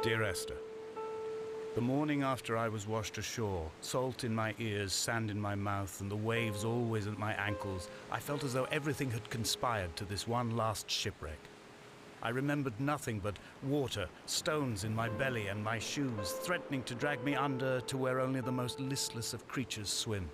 Dear Esther, the morning after I was washed ashore, salt in my ears, sand in my mouth, and the waves always at my ankles, I felt as though everything had conspired to this one last shipwreck. I remembered nothing but water, stones in my belly and my shoes, threatening to drag me under to where only the most listless of creatures swim.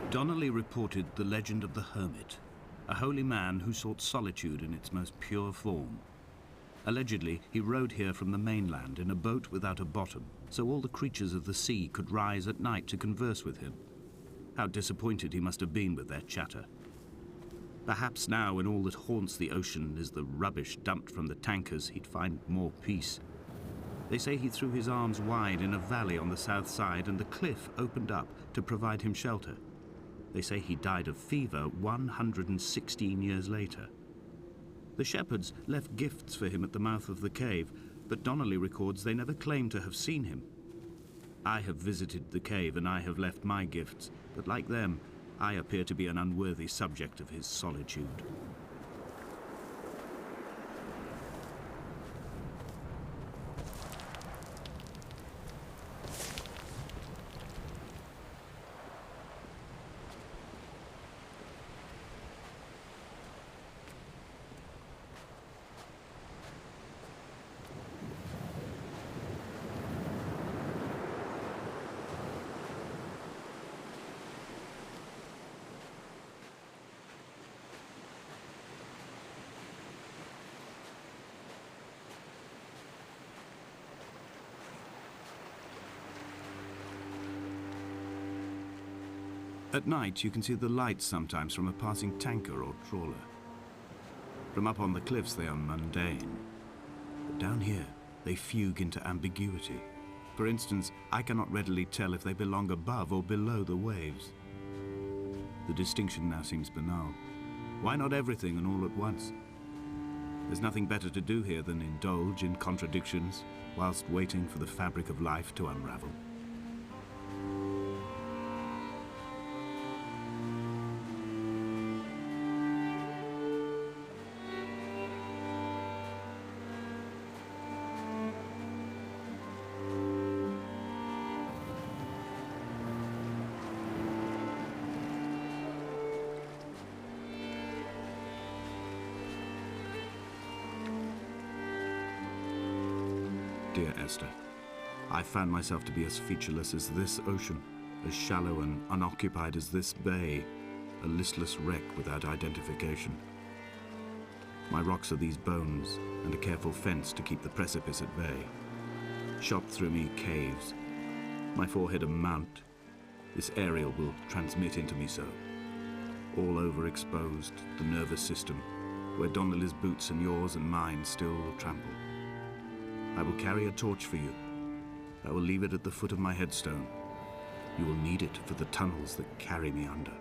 Donnelly reported the legend of the hermit, a holy man who sought solitude in its most pure form. Allegedly, he rode here from the mainland in a boat without a bottom, so all the creatures of the sea could rise at night to converse with him. How disappointed he must have been with their chatter. Perhaps now, when all that haunts the ocean is the rubbish dumped from the tankers, he'd find more peace. They say he threw his arms wide in a valley on the south side and the cliff opened up to provide him shelter. They say he died of fever 116 years later. The shepherds left gifts for him at the mouth of the cave, but Donnelly records they never claimed to have seen him. I have visited the cave and I have left my gifts, but like them, I appear to be an unworthy subject of his solitude. At night, you can see the lights sometimes from a passing tanker or trawler. From up on the cliffs, they are mundane. But down here, they fugue into ambiguity. For instance, I cannot readily tell if they belong above or below the waves. The distinction now seems banal. Why not everything and all at once? There's nothing better to do here than indulge in contradictions whilst waiting for the fabric of life to unravel. Dear Esther, I found myself to be as featureless as this ocean, as shallow and unoccupied as this bay, a listless wreck without identification. My rocks are these bones, and a careful fence to keep the precipice at bay. Shot through me caves, my forehead a mount. This aerial will transmit into me so. All overexposed, the nervous system, where Donnelly's boots and yours and mine still trample. I will carry a torch for you. I will leave it at the foot of my headstone. You will need it for the tunnels that carry me under.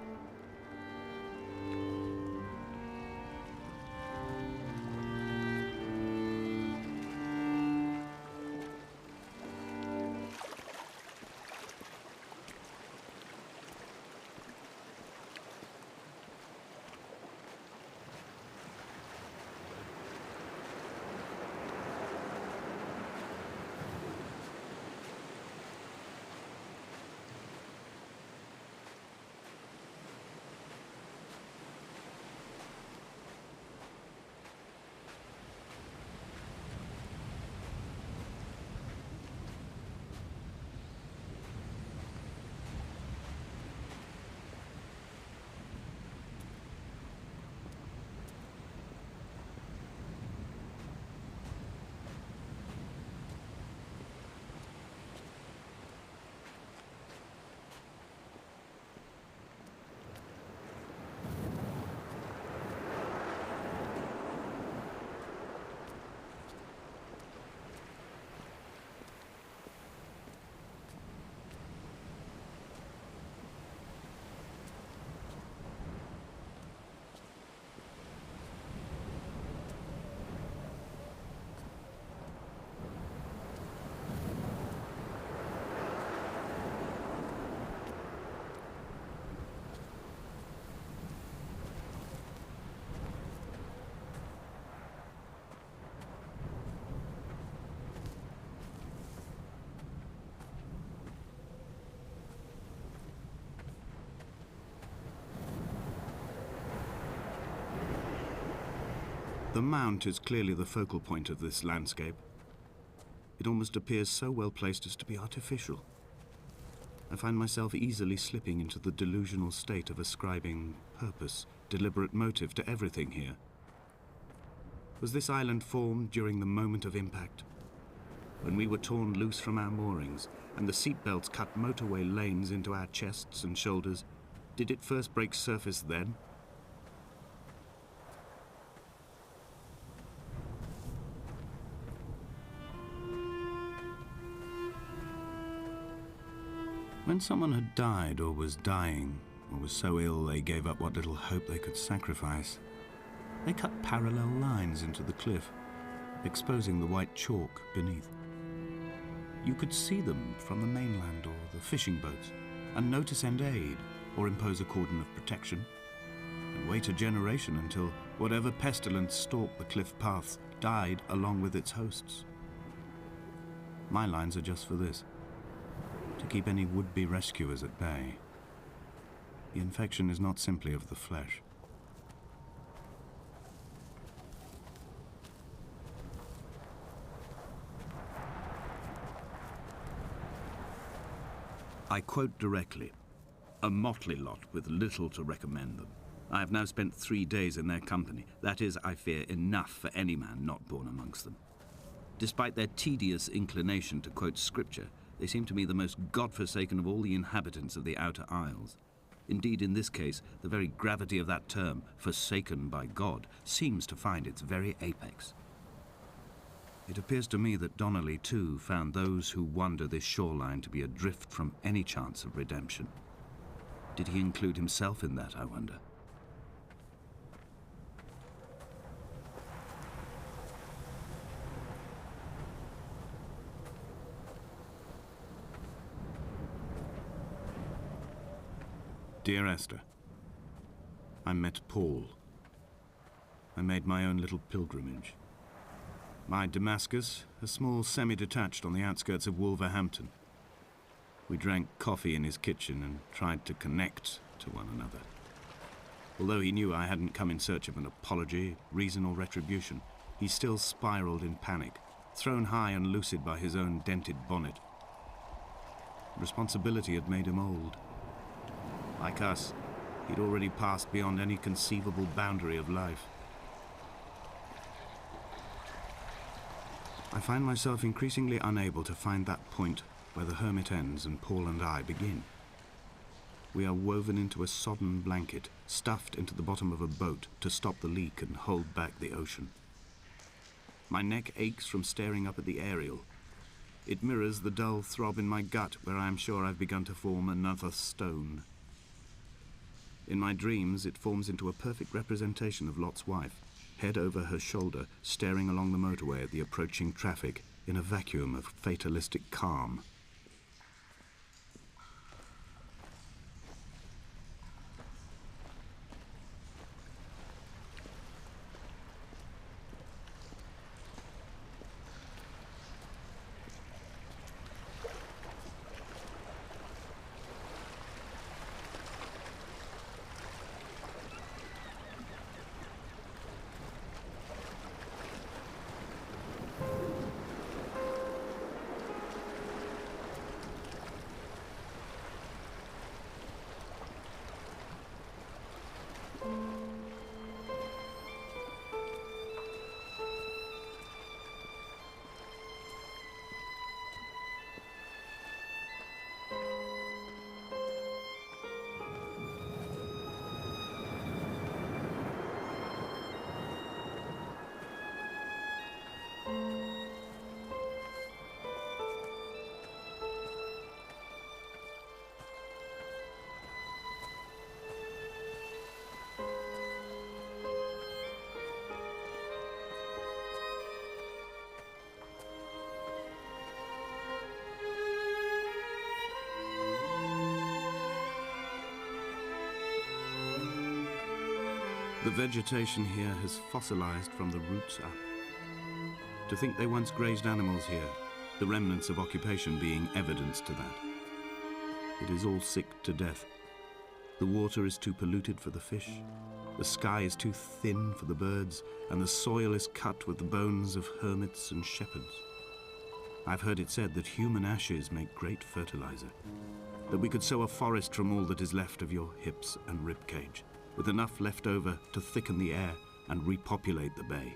The mount is clearly the focal point of this landscape. It almost appears so well placed as to be artificial. I find myself easily slipping into the delusional state of ascribing purpose, deliberate motive to everything here. Was this island formed during the moment of impact? When we were torn loose from our moorings and the seatbelts cut motorway lanes into our chests and shoulders, did it first break surface then? When someone had died or was dying, or was so ill they gave up what little hope they could sacrifice, they cut parallel lines into the cliff, exposing the white chalk beneath. You could see them from the mainland or the fishing boats, and know to send aid or impose a cordon of protection, and wait a generation until whatever pestilence stalked the cliff paths died along with its hosts. My lines are just for this: to keep any would-be rescuers at bay. The infection is not simply of the flesh. I quote directly: a motley lot with little to recommend them. I have now spent 3 days in their company. That is, I fear, enough for any man not born amongst them. Despite their tedious inclination to quote scripture, they seem to me the most God-forsaken of all the inhabitants of the Outer Isles. Indeed, in this case, the very gravity of that term, forsaken by God, seems to find its very apex. It appears to me that Donnelly, too, found those who wander this shoreline to be adrift from any chance of redemption. Did he include himself in that, I wonder? Dear Esther, I met Paul. I made my own little pilgrimage. My Damascus, a small semi-detached on the outskirts of Wolverhampton. We drank coffee in his kitchen and tried to connect to one another. Although he knew I hadn't come in search of an apology, reason or retribution, he still spiraled in panic, thrown high and lucid by his own dented bonnet. Responsibility had made him old. Like us, he'd already passed beyond any conceivable boundary of life. I find myself increasingly unable to find that point where the hermit ends and Paul and I begin. We are woven into a sodden blanket, stuffed into the bottom of a boat to stop the leak and hold back the ocean. My neck aches from staring up at the aerial. It mirrors the dull throb in my gut where I am sure I've begun to form another stone. In my dreams, it forms into a perfect representation of Lot's wife, head over her shoulder, staring along the motorway at the approaching traffic in a vacuum of fatalistic calm. The vegetation here has fossilized from the roots up. To think they once grazed animals here, the remnants of occupation being evidence to that. It is all sick to death. The water is too polluted for the fish. The sky is too thin for the birds, and the soil is cut with the bones of hermits and shepherds. I've heard it said that human ashes make great fertilizer, that we could sow a forest from all that is left of your hips and rib cage, with enough left over to thicken the air and repopulate the bay.